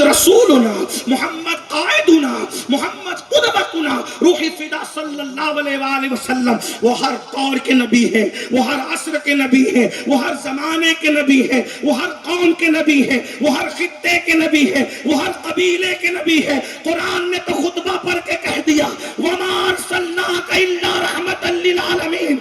رسولنا، محمد قائدنا، محمد قدوتنا، روح فدا صلی اللہ علیہ وآلہ وسلم وہ ہر دور کے نبی ہیں، وہ ہر عصر کے نبی ہیں، وہ ہر زمانے کے نبی ہیں، وہ ہر قوم کے نبی ہیں، وہ ہر خطے کے نبی ہیں، وہ ہر قبیلے کے نبی ہیں۔ قرآن نے تو خطبہ پڑھ کے کہہ دیا وَمَا أَرْسَلْنَاكَ إِلَّا رَحْمَةً لِّلْعَالَمِينَ،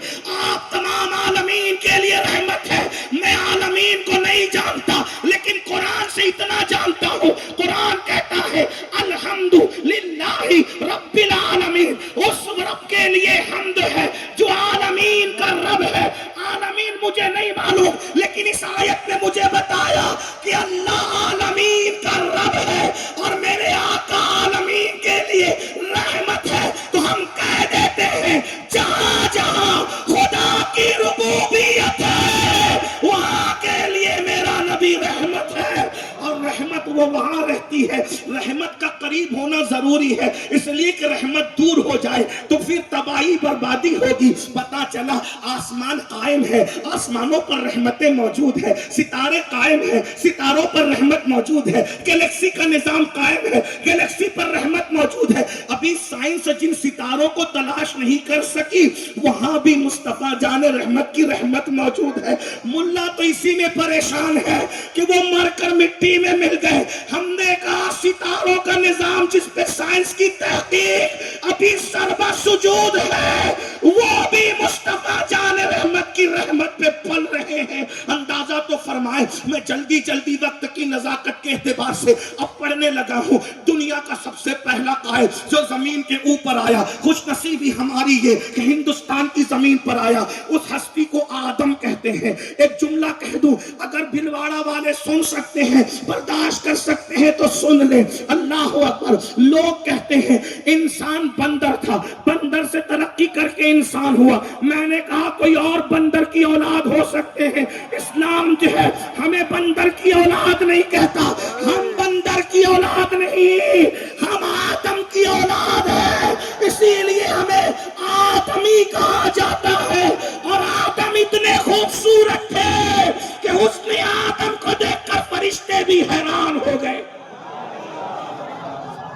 آپ تمام عالمین کے لیے رحمت ہے۔ میں عالمین کو نہیں جانتا لیکن قرآن سے اتنا جانتا ہوں، قرآن کہتا ہے الحمد للہ رب العالمین، اس رب کے لیے حمد ہے جو عالمین کا رب ہے۔ عالمین مجھے نہیں معلوم لیکن اس آیت نے مجھے بتایا کہ اللہ عالمین کا رب ہے اور میرے آقا عالمین کے لیے رحمت ہے۔ تو ہم کہہ دیتے ہیں جہاں جہاں خدا کی ربوبیت ہے وہاں کے لیے میرا نبی رحمت ہے، اور رحمت وہ وہاں رہتی ہے۔ رحمت کا قریب ہونا ضروری ہے، اس لیے کہ رحمت دور ہو جائے تو پھر تباہی بربادی ہوگی۔ پتا چلا آسمان قائم ہے، آسمانوں پر رحمتیں موجود ہے، ستارے قائم ہیں، ستاروں پر رحمت موجود ہے، گیلیکسی کا نظام قائم ہے، گیلیکسی پر رحمت موجود ہے۔ ابھی سائنس جن ستاروں کو تلاش نہیں کر سکی وہاں بھی مصطفیٰ جان رحمت کی رحمت موجود ہے۔ ملا تو اسی میں پریشان ہے کہ وہ مر کر مٹی میں مل گئے۔ ہم نے کہا ستاروں کا نظام جس پہ سائنس کی تحقیق ابھی سربا سجود ہے وہ بھی مصطفیٰ جان رحمت کی رحمت پہ پل رہے ہیں۔ اندازہ تو فرمائے، میں جلدی جلدی وقت کی نزاکت کے اعتبار سے اب پڑھنے لگا ہوں۔ دنیا کا سب سے پہلا قائد جو زمین کے اوپر آیا، خوش نصیبی ہماری یہ کہ ہندوستان کی زمین پر آیا، اس ہستی کو آدم کہتے ہیں۔ ایک جملہ کہہ دوں، اگر بھلواڑا والے سن سکتے ہیں، برداشت کر سکتے ہیں تو سن لیں۔ اللہ اکبر۔ لوگ کہتے ہیں انسان بندر تھا، بندر سے ترقی کر کے انسان ہوا۔ میں نے کہا کوئی اور بندر کی اولاد ہو سکتے ہیں، اسلام جو ہے ہمیں بندر کی اولاد نہیں کہتا، ہم بندر کی اولاد نہیں، ہم آدم کی اولاد ہے، اسی لیے ہمیں آدمی کہا جاتا ہے۔ اور آدم اتنے خوبصورت تھے کہ حسن آدم کو دیکھ کر فرشتے بھی حیران ہو گئے۔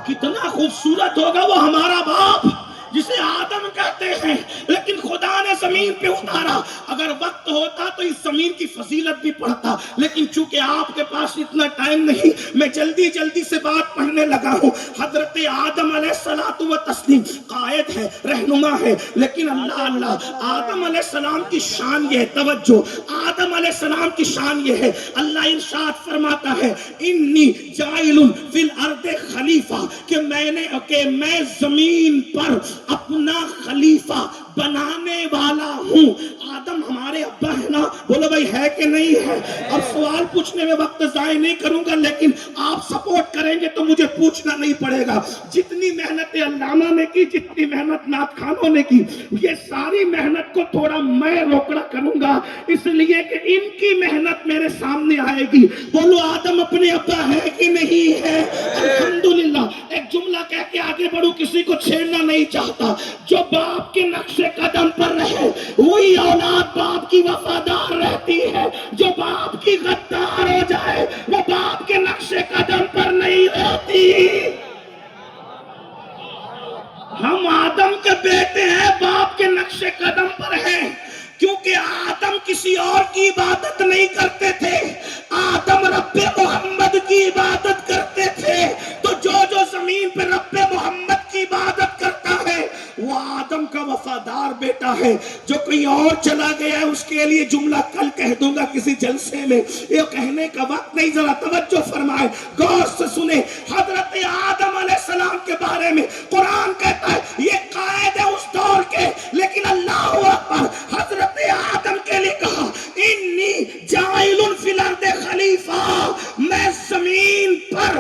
کتنا خوبصورت ہوگا وہ ہمارا باپ جسے آدم کہتے ہیں، لیکن خدا نے زمین پہ اتارا۔ اگر وقت ہوتا تو اس زمین کی فضیلت بھی پڑھتا، لیکن چونکہ آپ کے پاس اتنا ٹائم نہیں، میں جلدی جلدی سے بات پڑھنے لگا ہوں۔ حضرت آدم علیہ الصلوۃ والتسلیم قائد ہے، رہنما ہے، لیکن اللہ آدم علیہ السلام کی شان یہ ہے، توجہ، آدم علیہ السلام کی شان یہ ہے، اللہ ارشاد فرماتا ہے انی جاعل فی الارض خلیفہ، کہ میں زمین پر اپنا خلیفہ بنانے والا ہوں۔ آدم ہمارے ابا ہے نا، بولو بھائی ہے کہ نہیں ہے؟ اب سوال پوچھنے میں وقت ضائع نہیں کروں گا، لیکن آپ سپورٹ کریں گے تو مجھے پوچھنا نہیں پڑے گا۔ جتنی محنت علامہ نے کی، جتنی محنت نعت خانوں نے کی، یہ ساری محنت کو تھوڑا میں روکڑا کروں گا، اس لیے کہ ان کی محنت میرے سامنے آئے گی۔ بولو آدم اپنے ابا ہے کہ نہیں ہے؟ الحمدللہ۔ ایک جملہ کہہ کے آگے بڑھوں، کسی کو چھیڑنا نہیں چاہتا۔ جو باپ کے نقش قدم پر رہے وہی اولاد باپ کی وفادار رہتی ہے، جو باپ کی غدار ہو جائے وہ باپ کے نقش قدم پر نہیں رہتی۔ ہم آدم کے بیٹے ہیں، باپ کے نقش قدم پر ہیں، کیونکہ آدم کسی اور کی عبادت نہیں کرتے تھے، آدم رب محمد کی عبادت کرتے تھے۔ تو جو زمین پہ رب محمد کی عبادت کرتا ہے وہ آدم کا وفادار بیٹا ہے۔ جو کہیں اور چلا گیا ہے اس کے لیے جملہ کل کہہ دوں گا کسی جلسے میں، یہ کہنے کا وقت نہیں، ذرا توجہ فرمائے، غور سے سنیں۔ حضرت آدم علیہ السلام کے بارے میں قرآن کہتا ہے یہ قائد ہے اس دور کے، لیکن اللہ اکبر، حضرت آدم کے لیے کہا انی جاعل فی الارض خلیفہ، میں زمین پر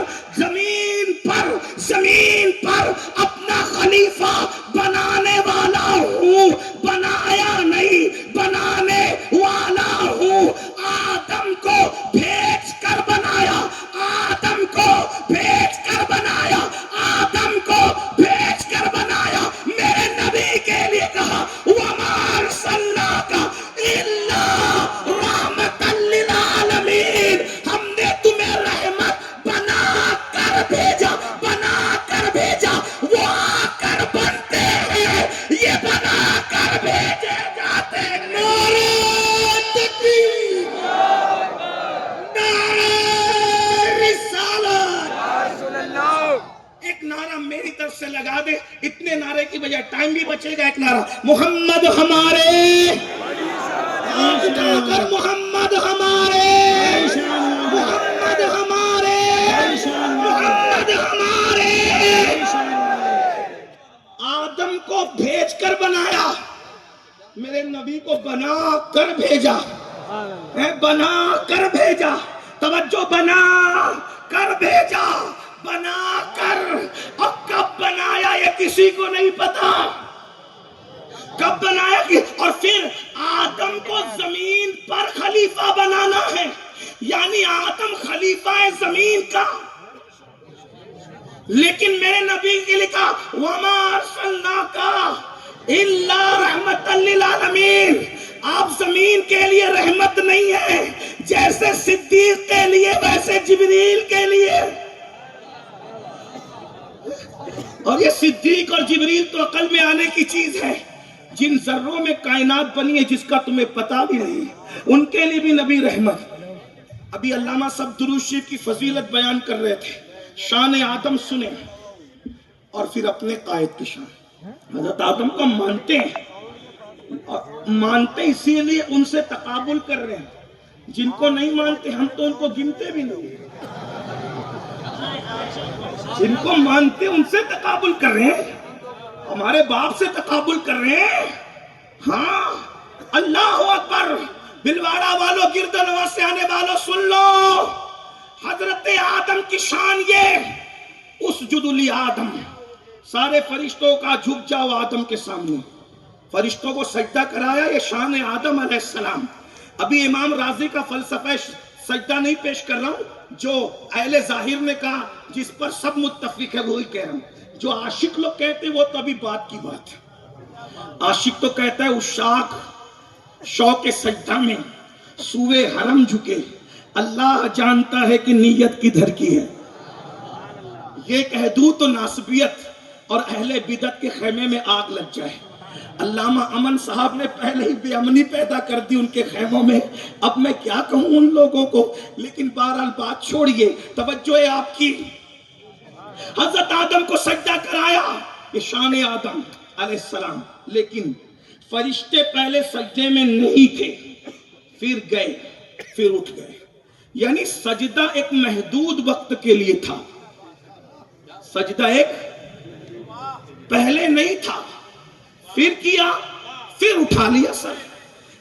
اپنا خلیفہ بنانے والا ہوں، بنایا نہیں بنانے والا ہوں۔ آدم کو بھیج کر بنایا، آدم کو بھیج بھیجا، بنا کر بھیجا، وہ آ کر بنتے ہیں، یہ بنا کر بھیجے جاتے ہیں۔ نعرہ تکبیر، نعرہ رسالت۔ ایک نعرہ میری طرف سے لگا دے، اتنے نعرے کی بجائے ٹائم بھی بچے گا۔ ایک نعرہ محمد ہمارے، محمد ہمارے، محمد ہمارے، محمد ہمارے۔ آدم کو بھیج کر بنایا، میرے نبی کو بنا کر بھیجا، بنا کر بھیجا، توجہ، بنا کر بھیجا، بنا کر۔ اور کب بنایا یہ کسی کو نہیں پتا، کب بنایا کہ، اور پھر آدم کو زمین پر خلیفہ بنانا ہے، یعنی آدم خلیفہ ہے زمین کا۔ لیکن میرے نبی کی لکھا وَمَا أَرْسَلْنَاكَ إِلَّا رَحْمَةً لِّلْعَالَمِينَ، آپ زمین کے لیے رحمت نہیں ہے، جیسے صدیق کے لیے ویسے جبریل کے لیے۔ اور یہ صدیق اور جبریل تو عقل میں آنے کی چیز ہے، جن ذروں میں کائنات بنی ہے جس کا تمہیں پتا بھی نہیں، ان کے لیے بھی نبی رحمت۔ ابھی علامہ صاحب درود شریف کی فضیلت بیان کر رہے تھے، شان آدم سنیں اور پھر اپنے قائد کی شان۔ حضرت آدم کو مانتے ہیں، اور مانتے اسی لیے ان سے تقابل کر رہے ہیں، جن کو نہیں مانتے ہم تو ان کو گنتے بھی نہیں، جن کو مانتے ان سے تقابل کر رہے ہیں، ہمارے باپ سے تقابل کر رہے ہیں۔ ہاں، اللہ اکبر، بلواڑہ والوں، گردنوا سے آنے والوں سن لو، حضرت آدم کی شان یہ، اسجد لآدم، سارے فرشتوں کا جھک جاؤ آدم کے سامنے، فرشتوں کو سجدہ کرایا، یہ شان آدم علیہ السلام۔ ابھی امام راضی کا فلسفہ سجدہ نہیں پیش کر رہا ہوں، جو اہل ظاہر نے کہا جس پر سب متفق ہے وہی کہہ رہا ہوں، جو عاشق لوگ کہتے ہیں وہ تو ابھی بات کی بات ہے۔ عاشق تو کہتا ہے عشاق شوق سجدہ میں سوئے حرم جھکے، اللہ جانتا ہے کہ نیت کدھر کی ہے۔ یہ کہہ دوں تو ناسبیت اور اہل بدعت کے خیمے میں آگ لگ جائے۔ علامہ امن صاحب نے پہلے ہی بے امنی پیدا کر دی ان کے خیموں میں، اب میں کیا کہوں ان لوگوں کو، لیکن بہرحال بات چھوڑیے، توجہ ہے آپ کی۔ حضرت آدم کو سجدہ کرایا، یہ شان آدم علیہ السلام، لیکن فرشتے پہلے سجدے میں نہیں تھے، پھر گئے، پھر اٹھ گئے، یعنی سجدہ ایک محدود وقت کے لیے تھا، سجدہ ایک پہلے نہیں تھا، پھر کیا، پھر اٹھا لیا سر،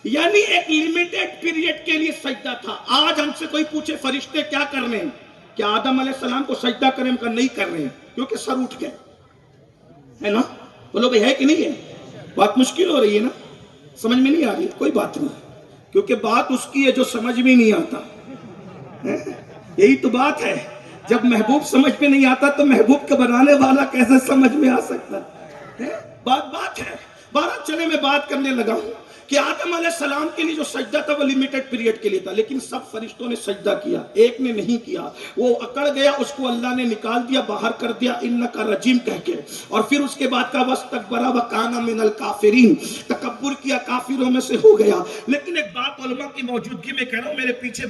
یعنی ایک لیمیٹڈ پیریڈ کے لیے سجدہ تھا۔ آج ہم سے کوئی پوچھے فرشتے کیا کر رہے ہیں، کیا آدم علیہ السلام کو سجدہ کریں، کا نہیں کر رہے ہیں کیونکہ سر اٹھ گئے، ہے نا؟ بولو بھئی ہے کہ نہیں ہے؟ بات مشکل ہو رہی ہے نا، سمجھ میں نہیں آ رہی، کوئی بات نہیں، کیونکہ بات اس کی ہے جو سمجھ میں نہیں آتا، یہی تو بات ہے، جب محبوب سمجھ میں نہیں آتا تو محبوب کا بنانے والا کیسے سمجھ میں آ سکتا ہے؟ بات ہے۔ بارہ چلے میں بات کرنے لگا ہوں کہ آدم علیہ السلام کے لیے جو سجدہ تھا وہ لیمیٹڈ پیریڈ کے لیے تھا، لیکن سب فرشتوں نے سجدہ کیا، ایک نے نہیں کیا، وہ اکڑ گیا، اس کو اللہ نے نکال دیا، باہر کر دیا انکا رجیم کہہ کے، اور پھر اس کے بعد کا واستکبر وکان من الکافرین، تکبر کیا، کافروں میں سے ہو گیا۔ لیکن ایک بات علماء کی موجودگی میں کہہ رہا ہوں، میرے پیچھے